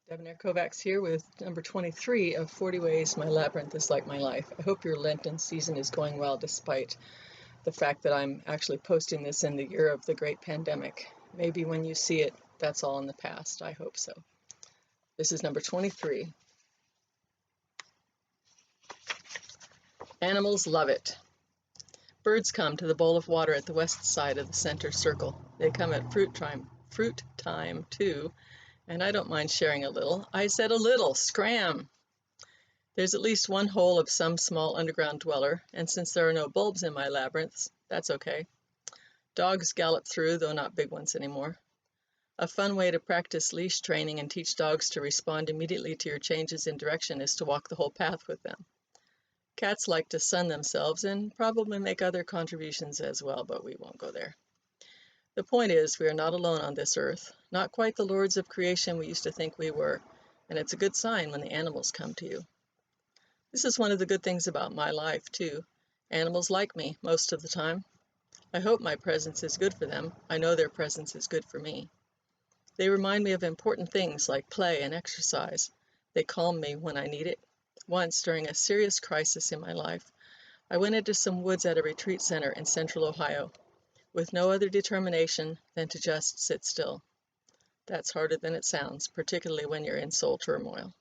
Debonair Kovacs here with number 23 of 40 Ways My Labyrinth is Like My Life. I hope your Lenten season is going well despite the fact that I'm actually posting this in the year of the great pandemic. Maybe when you see it, that's all in the past. I hope so. This is number 23. Animals love it. Birds come to the bowl of water at the west side of the center circle. They come at fruit time too, and I don't mind sharing a little. I said a little, scram! There's at least one hole of some small underground dweller, and since there are no bulbs in my labyrinths, that's okay. Dogs gallop through, though not big ones anymore. A fun way to practice leash training and teach dogs to respond immediately to your changes in direction is to walk the whole path with them. Cats like to sun themselves and probably make other contributions as well, but we won't go there. The point is, we are not alone on this earth, not quite the lords of creation we used to think we were, and it's a good sign when the animals come to you. This is one of the good things about my life, too. Animals like me most of the time. I hope my presence is good for them. I know their presence is good for me. They remind me of important things like play and exercise. They calm me when I need it. Once, during a serious crisis in my life, I went into some woods at a retreat center in central Ohio, with no other determination than to just sit still. That's harder than it sounds, particularly when you're in soul turmoil.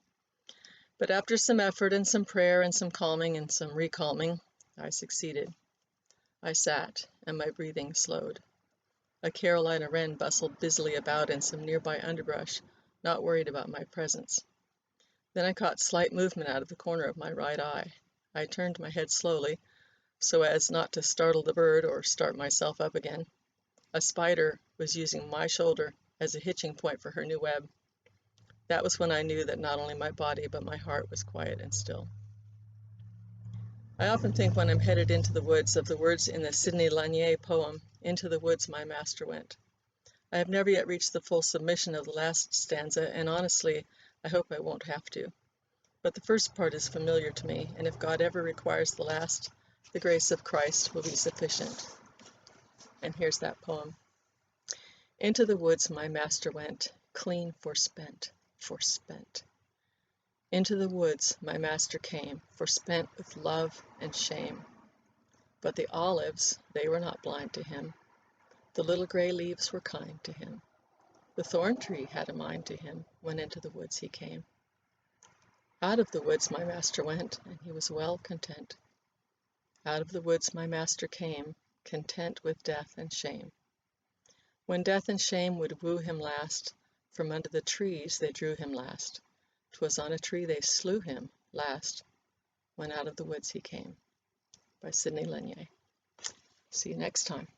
But after some effort and some prayer and some calming and some recalming, I succeeded. I sat, and my breathing slowed. A Carolina wren bustled busily about in some nearby underbrush, not worried about my presence. Then I caught slight movement out of the corner of my right eye. I turned my head slowly, so as not to startle the bird or start myself up again. A spider was using my shoulder as a hitching point for her new web. That was when I knew that not only my body, but my heart was quiet and still. I often think when I'm headed into the woods of the words in the Sidney Lanier poem, "Into the Woods My Master Went." I have never yet reached the full submission of the last stanza, and honestly, I hope I won't have to. But the first part is familiar to me, and if God ever requires the last, the grace of Christ will be sufficient. And here's that poem. Into the woods my master went, clean forspent, forspent. Into the woods my master came, forspent with love and shame. But the olives, they were not blind to him. The little gray leaves were kind to him. The thorn tree had a mind to him when into the woods he came. Out of the woods my master went, and he was well content. Out of the woods my master came, content with death and shame. When death and shame would woo him last, from under the trees they drew him last. 'Twas on a tree they slew him last, when out of the woods he came. By Sidney Lanier. See you next time.